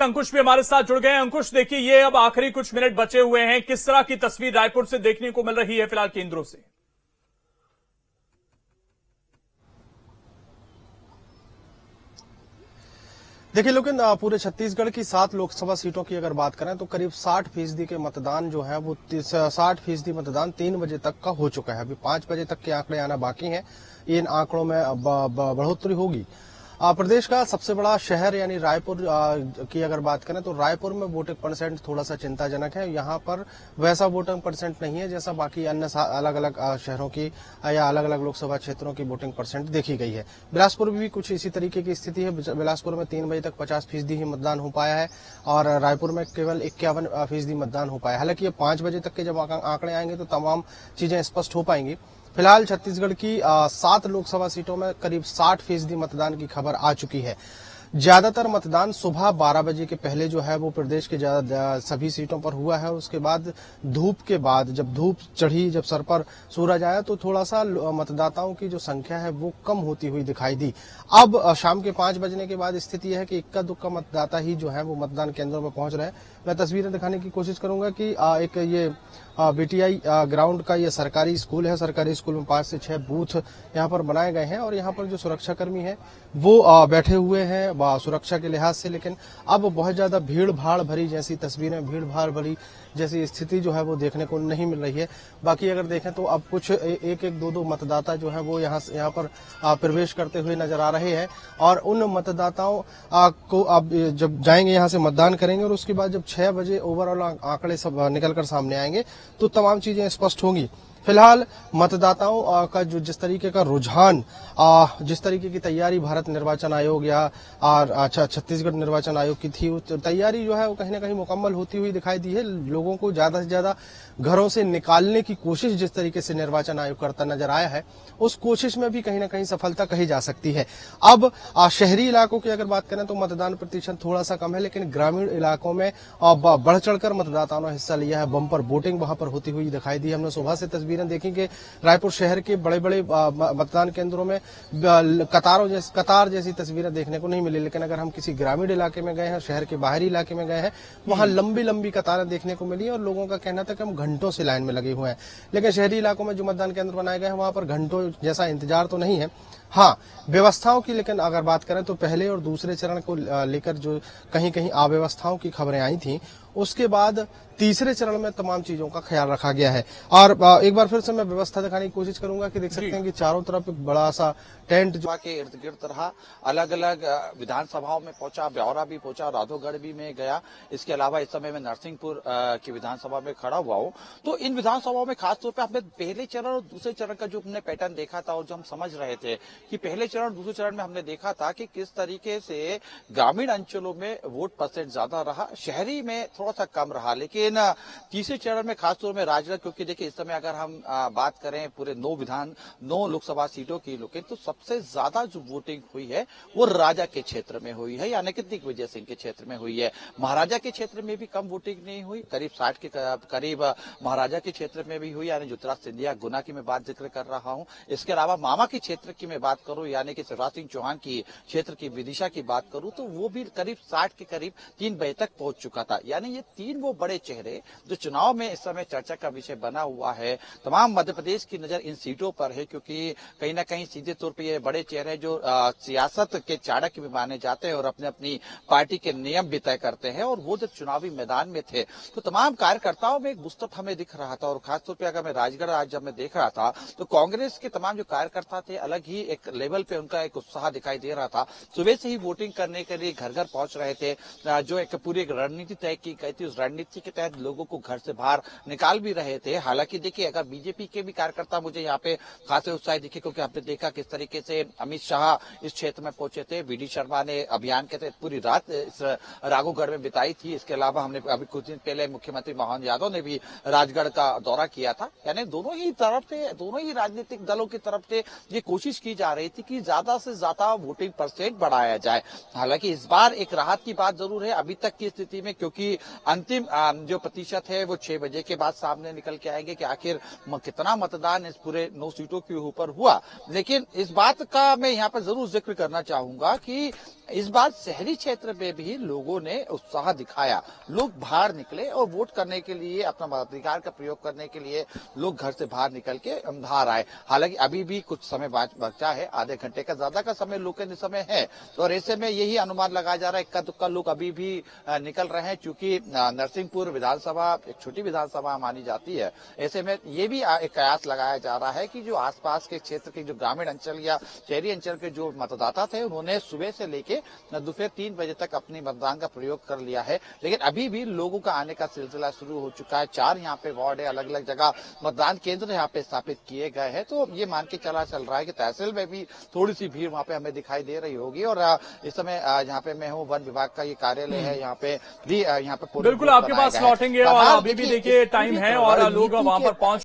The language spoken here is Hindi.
अंकुश भी हमारे साथ जुड़ गए हैं। अंकुश, देखिए, ये अब आखिरी कुछ मिनट बचे हुए हैं, किस तरह की तस्वीर रायपुर से देखने को मिल रही है फिलहाल केंद्रों से? देखिए, लेकिन पूरे छत्तीसगढ़ की 7 लोकसभा सीटों की अगर बात करें तो करीब 60% के मतदान जो है वो 60% मतदान 3 बजे तक का हो चुका है। अभी 5 बजे तक के आंकड़े आना बाकी हैं। इन आंकड़ों में बढ़ोतरी होगी। प्रदेश का सबसे बड़ा शहर यानी रायपुर की अगर बात करें तो रायपुर में वोटिंग परसेंट थोड़ा सा चिंताजनक है। यहाँ पर वैसा वोटिंग परसेंट नहीं है जैसा बाकी अन्य अलग अलग शहरों की या अलग अलग लोकसभा क्षेत्रों की वोटिंग परसेंट देखी गई है। बिलासपुर में भी कुछ इसी तरीके की स्थिति है। बिलासपुर में 3 बजे तक 50% ही मतदान हो पाया है और रायपुर में केवल 51% मतदान हो पाया है। हालांकि ये 5 बजे तक के जब आंकड़े आएंगे तो तमाम चीजें स्पष्ट हो पाएंगी। फिलहाल छत्तीसगढ़ की 7 लोकसभा सीटों में करीब 60% मतदान की खबर आ चुकी है। ज्यादातर मतदान सुबह 12 बजे के पहले जो है वो प्रदेश के सभी सीटों पर हुआ है। उसके बाद धूप के बाद जब धूप चढ़ी, जब सर पर सूरज आया तो थोड़ा सा मतदाताओं की जो संख्या है वो कम होती हुई दिखाई दी। अब शाम के 5 बजने के बाद स्थिति है कि इक्का दुक्का मतदाता ही जो है वो मतदान केंद्रों में पहुंच रहे हैं। मैं तस्वीरें दिखाने की कोशिश करूंगा कि एक ये बीटीआई ग्राउंड का ये सरकारी स्कूल है। सरकारी स्कूल में 5 से 6 बूथ यहाँ पर बनाए गए हैं और यहाँ पर जो सुरक्षाकर्मी है वो बैठे हुए हैं सुरक्षा के लिहाज से। लेकिन अब बहुत ज्यादा भीड़ भाड़ भरी जैसी तस्वीरें, भीड़ भाड़ भरी जैसी स्थिति जो है वो देखने को नहीं मिल रही है। बाकी अगर देखें तो अब कुछ एक एक दो मतदाता जो है वो यहाँ पर प्रवेश करते हुए नजर आ रहे हैं और उन मतदाताओं को अब जब जाएंगे यहाँ से मतदान करेंगे और उसके बाद जब 6 बजे ओवरऑल आंकड़े सब निकलकर सामने आएंगे तो तमाम चीजें स्पष्ट होंगी। फिलहाल मतदाताओं का जो जिस तरीके का रुझान, जिस तरीके की तैयारी भारत निर्वाचन आयोग या छत्तीसगढ़ निर्वाचन आयोग की थी, वो तैयारी जो है वो कहीं ना कहीं मुकम्मल होती हुई दिखाई दी है। लोगों को ज्यादा से ज्यादा घरों से निकालने की कोशिश जिस तरीके से निर्वाचन आयोग करता नजर आया है, उस कोशिश में भी कहीं ना कहीं सफलता कही जा सकती है। अब शहरी इलाकों की अगर बात करें तो मतदान प्रतिशत थोड़ा सा कम है, लेकिन ग्रामीण इलाकों में बढ़ चढ़कर मतदाताओं ने हिस्सा लिया है। बम्पर वोटिंग वहां पर होती हुई दिखाई दी। हमने सुबह से तस्वीरें देखी कि रायपुर शहर के बड़े बड़े मतदान केंद्रों में कतार जैसी तस्वीरें देखने को नहीं मिली। लेकिन अगर हम किसी ग्रामीण इलाके में गए हैं, शहर के बाहरी इलाके में गए हैं, वहां लंबी लंबी कतारें देखने को मिली और लोगों का कहना था कि हम घंटों से लाइन में लगे हुए हैं। लेकिन शहरी इलाकों में जो मतदान केंद्र बनाए गए हैं वहां पर घंटों जैसा इंतजार तो नहीं है। हाँ, व्यवस्थाओं की लेकिन अगर बात करें तो पहले और दूसरे चरण को लेकर जो कहीं कहीं अव्यवस्थाओं की खबरें आई थी, उसके बाद तीसरे चरण में तमाम चीजों का ख्याल रखा गया है। और एक बार फिर से मैं व्यवस्था दिखाने की कोशिश करूंगा कि देख सकते हैं कि चारों तरफ एक बड़ा सा टेंट जो के इर्द गिर्द रहा, अलग अलग विधानसभाओं में पहुंचा, ब्यौरा भी पहुंचा, राधोगढ़ भी में गया। इसके अलावा इस समय मैं नरसिंहपुर की विधानसभा में खड़ा हुआ हूं। तो इन विधानसभाओं में खासतौर पर हमने पहले चरण और दूसरे चरण का जो हमने पैटर्न देखा था और जो हम समझ रहे थे कि पहले चरण दूसरे चरण में हमने देखा था कि किस तरीके से ग्रामीण अंचलों में वोट परसेंट ज्यादा रहा, शहरी में थोड़ा सा कम रहा। लेकिन तीसरे चरण में खासतौर में राजगढ़, क्योंकि देखिए इस समय अगर हम बात करें पूरे 9 लोकसभा सीटों की, लेकिन तो सबसे ज्यादा जो वोटिंग हुई है वो राजा के क्षेत्र में हुई है, यानी कि दिग्विजय सिंह के क्षेत्र में हुई है। महाराजा के क्षेत्र में भी कम वोटिंग नहीं हुई, करीब 60 के करीब महाराजा के क्षेत्र में भी हुई, यानी ज्योतिराज सिंधिया गुना की मैं बात जिक्र कर रहा हूं। इसके अलावा मामा के क्षेत्र की मैं बात करूं, यानी कि शिवराज सिंह चौहान की क्षेत्र की विदिशा की बात करूं, तो वो भी करीब 60 के करीब 3 बजे तक पहुंच चुका था। यानी ये 3 वो बड़े चेहरे जो चुनाव में इस समय चर्चा का विषय बना हुआ है। तमाम मध्य प्रदेश की नजर इन सीटों पर है, क्योंकि कहीं ना कहीं सीधे तौर पर ये बड़े चेहरे जो सियासत के चाणक्य भी माने जाते हैं और अपने अपनी पार्टी के नियम भी तय करते हैं, और वो जब चुनावी मैदान में थे तो तमाम कार्यकर्ताओं में एक मुस्तफ हमें दिख रहा था। और खासतौर पर अगर मैं राजगढ़ आज जब मैं देख रहा था तो कांग्रेस के तमाम जो कार्यकर्ता थे, अलग ही एक लेवल पे उनका एक उत्साह दिखाई दे रहा था। सुबह से ही वोटिंग करने के लिए घर घर पहुंच रहे थे। जो एक पूरी एक रणनीति तय की गई थी, उस रणनीति के तहत लोगों को घर से बाहर निकाल भी रहे थे। हालांकि देखिए अगर बीजेपी के भी कार्यकर्ता मुझे यहाँ पे खासे उत्साहित दिखे, क्योंकि आपने देखा किस तरीके से अमित शाह इस क्षेत्र में पहुंचे थे। वीडी शर्मा ने अभियान के तहत पूरी रात इस राघोगढ़ में बिताई थी। इसके अलावा हमने अभी कुछ दिन पहले मुख्यमंत्री मोहन यादव ने भी राजगढ़ का दौरा किया था। यानी दोनों ही तरफ से, दोनों ही राजनीतिक दलों की तरफ से ये कोशिश की जा रही थी कि ज्यादा से ज्यादा वोटिंग परसेंट बढ़ाया जाए। हालांकि इस बार एक राहत की बात जरूर है अभी तक की स्थिति में, क्योंकि अंतिम जो प्रतिशत है वो 6 बजे के बाद सामने निकल के आएंगे कि आखिर कितना मतदान इस पूरे 9 सीटों के ऊपर हुआ। लेकिन इस बात का मैं यहाँ पर जरूर जिक्र करना चाहूंगा कि इस बार शहरी क्षेत्र में भी लोगों ने उत्साह दिखाया। लोग बाहर निकले और वोट करने के लिए, अपना मताधिकार का प्रयोग करने के लिए लोग घर से बाहर निकल के बाहर आए। हालांकि अभी भी कुछ समय बचा है, आधे घंटे का ज्यादा का समय लोग के समय है, तो और ऐसे में यही अनुमान लगाया जा रहा है इक्का दुक्का लोग अभी भी निकल रहे हैं, क्योंकि नरसिंहपुर विधानसभा एक छोटी विधानसभा मानी जाती है। ऐसे में ये भी एक कयास लगाया जा रहा है कि जो आसपास के क्षेत्र के जो ग्रामीण अंचल या शहरी अंचल के जो मतदाता थे उन्होंने सुबह से लेके दोपहर 3 बजे तक अपनी मतदान का प्रयोग कर लिया है। लेकिन अभी भी लोगों का आने का सिलसिला शुरू हो चुका है। 4 यहाँ पे वार्ड है, अलग अलग जगह मतदान केंद्र यहाँ पे स्थापित किए गए हैं। तो ये मान के चल रहा है कि तहसील में भी थोड़ी सी भीड़ वहाँ पे हमें दिखाई दे रही होगी। और इस समय यहाँ पे मैं हूँ, वन विभाग का ये कार्यालय है, यहाँ पे भी यहाँ पे बिल्कुल आपके पास लौटेंगे और अभी भी देखिए टाइम है और लोग वहां पर पहुंच